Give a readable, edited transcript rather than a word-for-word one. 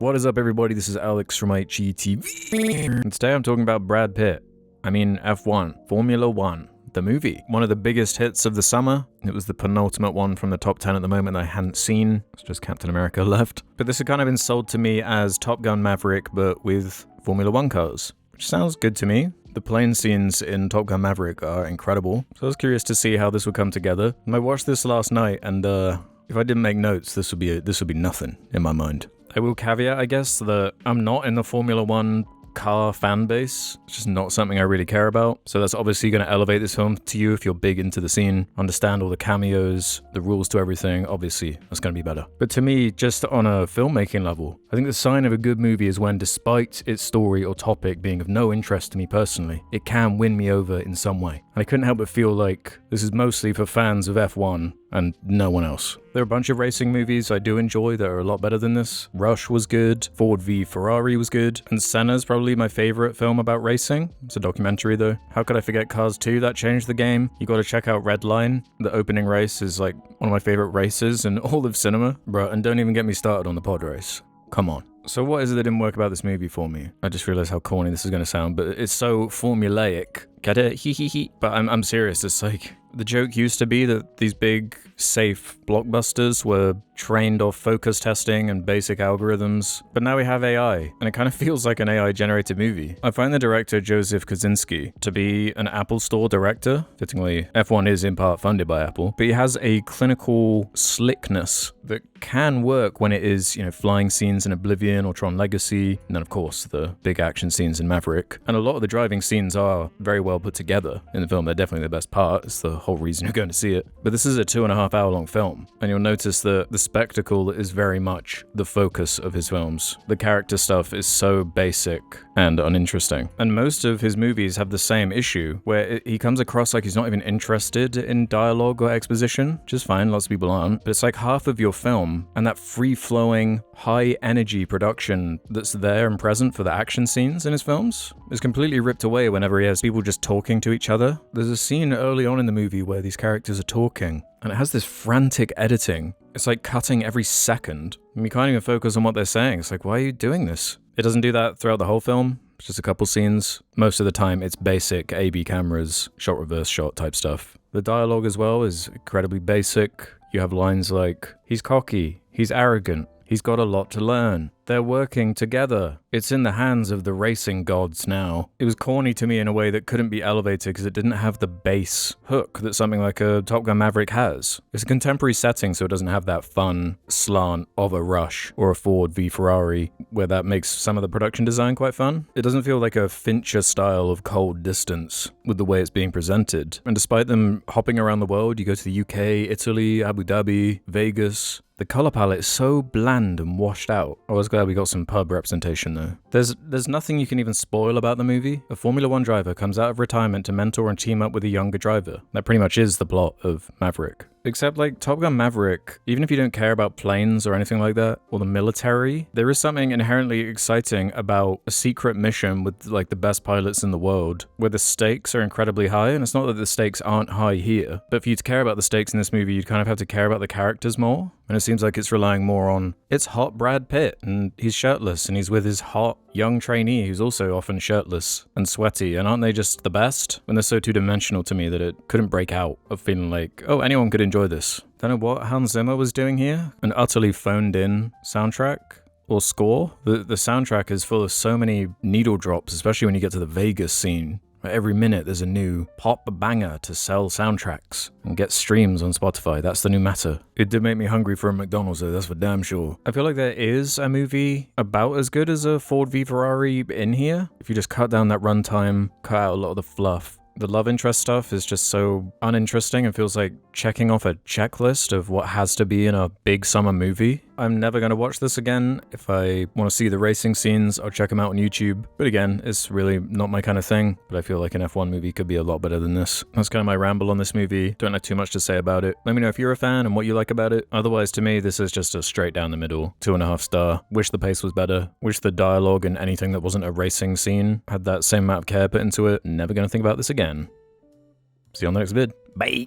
What is up, everybody? This is Alex from IHE TV. And today I'm talking about Brad Pitt. I mean F1, Formula 1, the movie. One of the biggest hits of the summer. It was the penultimate one from the top 10 at the moment that I hadn't seen. It's just Captain America left. But this had kind of been sold to me as Top Gun Maverick, but with Formula 1 cars, which sounds good to me. The plane scenes in Top Gun Maverick are incredible, so I was curious to see how this would come together. And I watched this last night, and if I didn't make notes, this would be nothing in my mind. I will caveat, I guess, that I'm not in the Formula 1 car fan base. It's just not something I really care about. So that's obviously going to elevate this film to you if you're big into the scene, understand all the cameos, the rules to everything. Obviously, that's going to be better. But to me, just on a filmmaking level, I think the sign of a good movie is when, despite its story or topic being of no interest to me personally, it can win me over in some way. And I couldn't help but feel like this is mostly for fans of F1 and no one else. There are a bunch of racing movies I do enjoy that are a lot better than this. Rush was good, Ford v Ferrari was good, and Senna's probably my favorite film about racing. It's a documentary though. How could I forget Cars 2? That changed the game. You gotta check out Red Line. The opening race is like one of my favorite races in all of cinema. Bruh, and don't even get me started on the pod race. Come on. So what is it that didn't work about this movie for me? I just realized how corny this is gonna sound, but it's so formulaic. Get it? Hee hee hee. But I'm serious. It's like, the joke used to be that these big, safe blockbusters were trained off focus testing and basic algorithms, but now we have AI, and it kind of feels like an AI-generated movie. I find the director Joseph Kosinski to be an Apple Store director. Fittingly, F1 is in part funded by Apple, but he has a clinical slickness that can work when it is, flying scenes in Oblivion or Tron Legacy, and then of course the big action scenes in Maverick. And a lot of the driving scenes are very well put together in the film. They're definitely the best part. It's the whole reason you're going to see it. But this is a 2.5 hour long film, and you'll notice that the spectacle is very much the focus of his films. The character stuff is so basic and uninteresting. And most of his movies have the same issue, where he comes across like he's not even interested in dialogue or exposition, which is fine, lots of people aren't, but it's like half of your film, and that free-flowing, high-energy production that's there and present for the action scenes in his films is completely ripped away whenever he has people just talking to each other. There's a scene early on in the movie where these characters are talking, and it has this frantic editing. It's like cutting every second, and you can't even focus on what they're saying. It's like, why are you doing this? It doesn't do that throughout the whole film. It's just a couple scenes. Most of the time, it's basic A/B cameras, shot reverse shot type stuff. The dialogue as well is incredibly basic. You have lines like, he's cocky, he's arrogant, he's got a lot to learn. They're working together. It's in the hands of the racing gods now. It was corny to me in a way that couldn't be elevated because it didn't have the bass hook that something like a Top Gun Maverick has. It's a contemporary setting, so it doesn't have that fun slant of a Rush or a Ford v Ferrari, where that makes some of the production design quite fun. It doesn't feel like a Fincher style of cold distance with the way it's being presented. And despite them hopping around the world, you go to the UK, Italy, Abu Dhabi, Vegas, the color palette is so bland and washed out. I was glad we got some pub representation though. There's nothing you can even spoil about the movie. A Formula 1 driver comes out of retirement to mentor and team up with a younger driver. That pretty much is the plot of Maverick. Except like Top Gun Maverick, even if you don't care about planes or anything like that, or the military, there is something inherently exciting about a secret mission with like the best pilots in the world, where the stakes are incredibly high, and it's not that the stakes aren't high here, but for you to care about the stakes in this movie, you'd kind of have to care about the characters more, and it seems like it's relying more on, it's hot Brad Pitt, and he's shirtless, and he's with his hot young trainee who's also often shirtless and sweaty, and aren't they just the best? When they're so two-dimensional to me that it couldn't break out of feeling like, oh, anyone could enjoy this. Don't know what Hans Zimmer was doing here. An utterly phoned-in soundtrack or score. The soundtrack is full of so many needle drops, especially when you get to the Vegas scene. Every minute there's a new pop banger to sell soundtracks and get streams on Spotify. That's the new matter. It did make me hungry for a McDonald's though, that's for damn sure. I feel like there is a movie about as good as a Ford v Ferrari in here. If you just cut down that runtime, cut out a lot of the fluff. The love interest stuff is just so uninteresting and feels like checking off a checklist of what has to be in a big summer movie. I'm never going to watch this again. If I want to see the racing scenes, I'll check them out on YouTube. But again, it's really not my kind of thing. But I feel like an F1 movie could be a lot better than this. That's kind of my ramble on this movie. Don't have too much to say about it. Let me know if you're a fan and what you like about it. Otherwise, to me, this is just a straight down the middle 2.5 star. Wish the pace was better. Wish the dialogue and anything that wasn't a racing scene had that same amount of care put into it. Never going to think about this again. See you on the next vid. Bye.